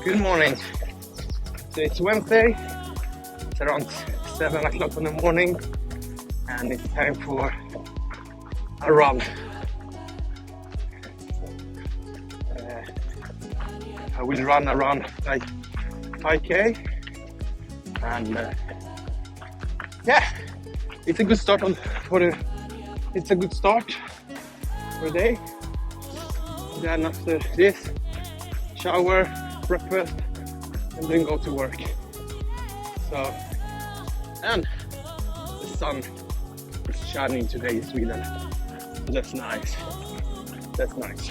Good morning. So it's Wednesday. It's around 7 o'clock in the morning, and it's time for a run. I will run around like 5k, and yeah, it's a good start it's a good start for the day. Then after this, shower, breakfast, and then go to work. So, and the sun is shining today in Sweden, so that's nice. That's nice.